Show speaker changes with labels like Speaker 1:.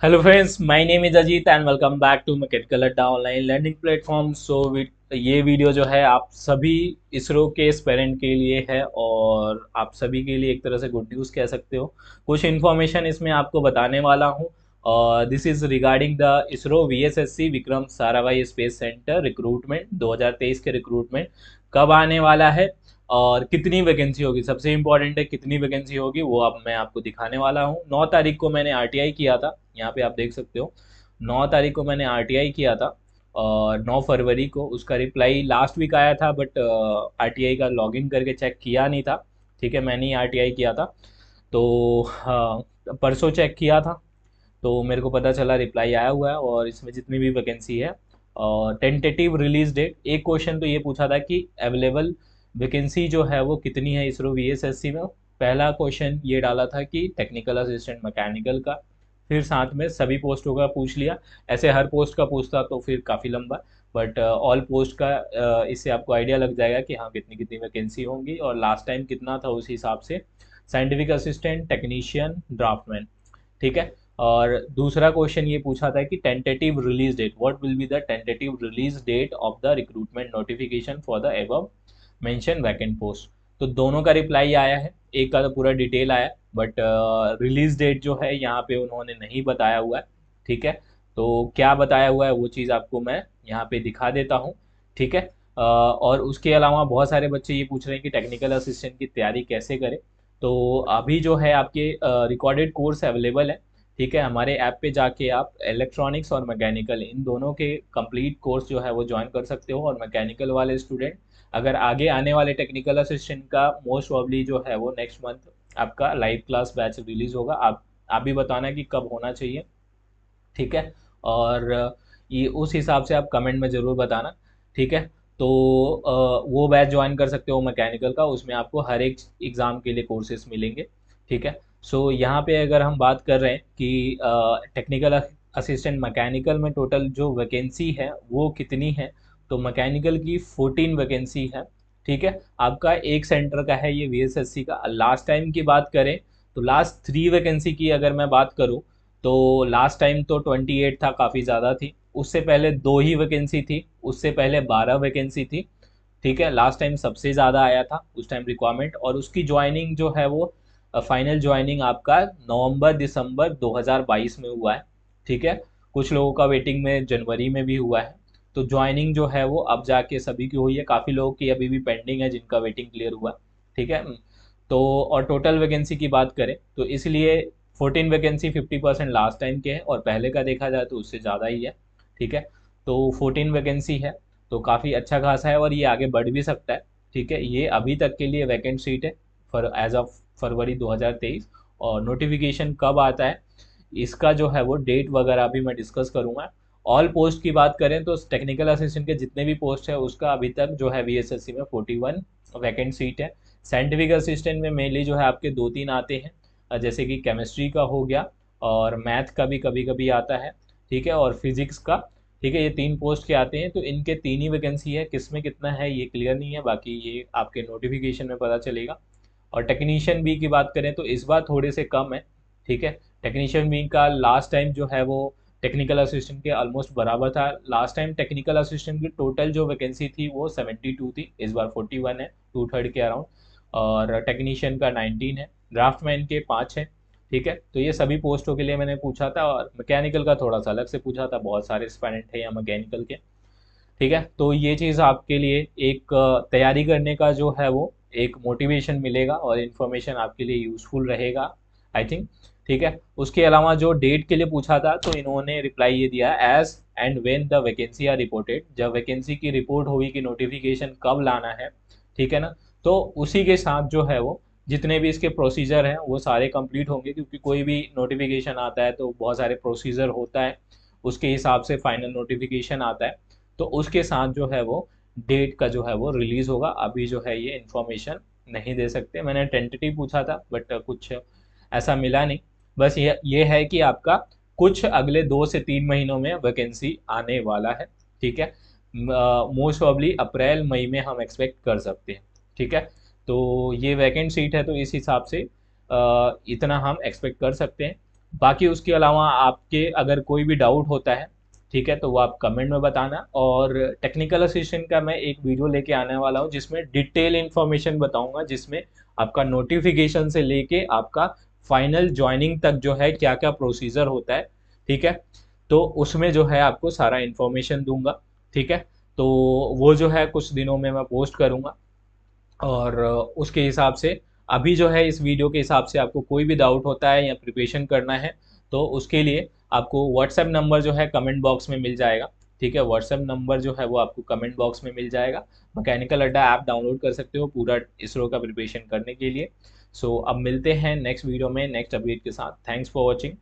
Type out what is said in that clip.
Speaker 1: Hello friends, my name is Ajit and welcome back to mechanical अड्डा online learning platform. ये video जो है आप सभी इसरो के एस्पिरेंट के लिए है और आप सभी के लिए एक तरह से गुड न्यूज़ कह सकते हो। कुछ इन्फॉर्मेशन इसमें आपको बताने वाला हूँ और this is regarding the ISRO VSSC Vikram Sarabhai space centre recruitment 2023 के रिक्रूटमेंट कब आने वाला है और कितनी वैकेंसी होगी। सबसे इम्पोर्टेंट है कितनी वैकेंसी होगी, वो अब मैं आपको दिखाने वाला हूँ। 9 तारीख को मैंने आरटीआई किया था, यहाँ पे आप देख सकते हो। 9 तारीख को मैंने आरटीआई किया था और 9 फरवरी को उसका रिप्लाई लास्ट वीक आया था, बट आरटीआई का लॉगिन करके चेक किया नहीं था। ठीक है, मैंने ही आरटीआई किया था तो परसों चेक किया था तो मेरे को पता चला रिप्लाई आया हुआ है और इसमें जितनी भी वैकेंसी है और टेंटेटिव रिलीज डेट। एक क्वेश्चन तो ये पूछा था कि अवेलेबल वैकेंसी जो है वो कितनी है इसरो वीएसएससी में। पहला क्वेश्चन ये डाला था कि टेक्निकल असिस्टेंट मैकेनिकल का, फिर साथ में सभी पोस्टों का पूछ लिया। ऐसे हर पोस्ट का पूछता तो फिर काफ़ी लंबा, बट ऑल पोस्ट का इससे आपको आइडिया लग जाएगा कि हाँ कितनी कितनी वैकेंसी होंगी और लास्ट टाइम कितना था उस हिसाब से। Scientific assistant, technician, draftsman. ठीक है। और दूसरा क्वेश्चन ये पूछा था कि tentative release date, what will be the tentative release date of the recruitment notification for the above mention vacant post. तो दोनों का रिप्लाई आया है, एक का तो पूरा डिटेल आया, बट रिलीज डेट जो है यहाँ पे उन्होंने नहीं बताया हुआ है। ठीक है, तो क्या बताया हुआ है वो चीज़ आपको मैं यहाँ पे दिखा देता हूँ। ठीक है। और उसके अलावा बहुत सारे बच्चे ये पूछ रहे हैं कि टेक्निकल असिस्टेंट की तैयारी कैसे करें। तो अभी जो है आपके रिकॉर्डेड कोर्स अवेलेबल है। ठीक है, हमारे ऐप पे जाके आप इलेक्ट्रॉनिक्स और मैकेनिकल इन दोनों के कंप्लीट कोर्स जो है वो ज्वाइन कर सकते हो। और मैकेनिकल वाले स्टूडेंट अगर आगे आने वाले टेक्निकल असिस्टेंट का मोस्ट प्रॉब्ली जो है वो नेक्स्ट मंथ आपका लाइव क्लास बैच रिलीज होगा। आप भी बताना कि कब होना चाहिए। ठीक है। और ये उस हिसाब से आप कमेंट में ज़रूर बताना। ठीक है। तो वो बैच ज्वाइन कर सकते हो मैकेनिकल का, उसमें आपको हर एक एग्ज़ाम के लिए कोर्सेज मिलेंगे। ठीक है। सो यहाँ पे अगर हम बात कर रहे हैं कि टेक्निकल असिस्टेंट मैकेनिकल में टोटल जो वैकेंसी है वो कितनी है, तो मैकेनिकल की 14 वैकेंसी है। ठीक है, आपका एक सेंटर का है ये वीएसएससी का। लास्ट टाइम की बात करें तो लास्ट 3 वैकेंसी की अगर मैं बात करूँ तो लास्ट टाइम तो 28 था, काफ़ी ज़्यादा थी। उससे पहले 2 ही वैकेंसी थी, उससे पहले 12 वैकेंसी थी। ठीक है, लास्ट टाइम सबसे ज़्यादा आया था उस टाइम रिक्वायरमेंट, और उसकी ज्वाइनिंग जो है वो फाइनल ज्वाइनिंग आपका नवंबर दिसंबर 2022 में हुआ है। ठीक है, कुछ लोगों का वेटिंग में जनवरी में भी हुआ है। तो ज्वाइनिंग जो है वो अब जाके सभी की हुई है, काफ़ी लोगों की अभी भी पेंडिंग है जिनका वेटिंग क्लियर हुआ। ठीक है। तो और टोटल वैकेंसी की बात करें तो इसलिए 14 वैकेंसी 50% लास्ट टाइम के हैं और पहले का देखा जाए तो उससे ज़्यादा ही है। ठीक है, तो 14 वैकेंसी है तो काफ़ी अच्छा खासा है और ये आगे बढ़ भी सकता है। ठीक है, ये अभी तक के लिए वैकेंट सीट है फॉर एज ऑफ फरवरी 2023। और नोटिफिकेशन कब आता है इसका जो है वो डेट वगैरह भी मैं डिस्कस करूँगा। ऑल पोस्ट की बात करें तो टेक्निकल असिस्टेंट के जितने भी पोस्ट है उसका अभी तक जो है वीएसएससी में 41 वैकेंट सीट है। साइंटिफिक असिस्टेंट में मेनली जो है आपके 2-3 आते हैं, जैसे कि केमिस्ट्री का हो गया और मैथ का भी कभी कभी आता है। ठीक है, और फिजिक्स का। ठीक है, ये 3 पोस्ट के आते हैं तो इनके 3 ही वैकेंसी है, किस में कितना है ये क्लियर नहीं है, बाकी ये आपके नोटिफिकेशन में पता चलेगा। और टेक्नीशियन बी की बात करें तो इस बार थोड़े से कम है। ठीक है, टेक्नीशियन बी का लास्ट टाइम जो है वो टेक्निकल असिस्टेंट के ऑलमोस्ट बराबर था। लास्ट टाइम टेक्निकल असिस्टेंट की टोटल जो वैकेंसी थी वो 72 थी, इस बार 41 है, 2/3 के अराउंड। और टेक्नीशियन का 19 है, ड्राफ्टमैन के 5 है। ठीक है, तो ये सभी पोस्टों के लिए मैंने पूछा था और मैकेनिकल का थोड़ा सा अलग से पूछा था, बहुत सारे स्टूडेंट थे यहाँ मैकेनिकल के। ठीक है, तो ये चीज़ आपके लिए एक तैयारी करने का जो है वो एक मोटिवेशन मिलेगा और इन्फॉर्मेशन आपके लिए यूज़फुल रहेगा आई थिंक। ठीक है, उसके अलावा जो डेट के लिए पूछा था तो इन्होंने रिप्लाई ये दिया, as and when the vacancy are reported, जब वैकेंसी की रिपोर्ट होगी कि नोटिफिकेशन कब लाना है। ठीक है ना, तो उसी के साथ जो है वो जितने भी इसके प्रोसीजर हैं वो सारे कंप्लीट होंगे, क्योंकि कोई भी नोटिफिकेशन आता है तो बहुत सारे प्रोसीजर होता है, उसके हिसाब से फाइनल नोटिफिकेशन आता है। तो उसके साथ जो है वो डेट का जो है वो रिलीज होगा। अभी जो है ये इन्फॉर्मेशन नहीं दे सकते, मैंने टेंटेटिव पूछा था बट कुछ ऐसा मिला नहीं। बस ये है कि आपका कुछ अगले 2 से 3 महीनों में वैकेंसी आने वाला है। ठीक है, मोस्ट प्रॉब्ली अप्रैल मई में हम एक्सपेक्ट कर सकते हैं। ठीक है, तो ये वैकेंट सीट है तो इस हिसाब से इतना हम एक्सपेक्ट कर सकते हैं। बाकी उसके अलावा आपके अगर कोई भी डाउट होता है, ठीक है, तो वो आप कमेंट में बताना। और टेक्निकल असिस्टेंट का मैं एक वीडियो लेके आने वाला हूँ जिसमें डिटेल इन्फॉर्मेशन बताऊंगा, जिसमें आपका नोटिफिकेशन से लेके आपका फाइनल ज्वाइनिंग तक जो है क्या क्या प्रोसीजर होता है, ठीक है। तो उसमें जो है आपको सारा इन्फॉर्मेशन दूंगा, ठीक है। तो वो जो है कुछ दिनों में मैं पोस्ट करूंगा। और उसके हिसाब से अभी जो है इस वीडियो के हिसाब से आपको कोई भी डाउट होता है या प्रिपरेशन करना है, तो उसके लिए आपको व्हाट्सएप नंबर जो है कमेंट बॉक्स में मिल जाएगा, ठीक है। व्हाट्सएप नंबर जो है वो आपको कमेंट बॉक्स में मिल जाएगा। मैकेनिकल अड्डा ऐप डाउनलोड कर सकते हो पूरा इसरो का प्रिपरेशन करने के लिए। सो अब मिलते हैं नेक्स्ट वीडियो में नेक्स्ट अपडेट के साथ। Thanks for watching.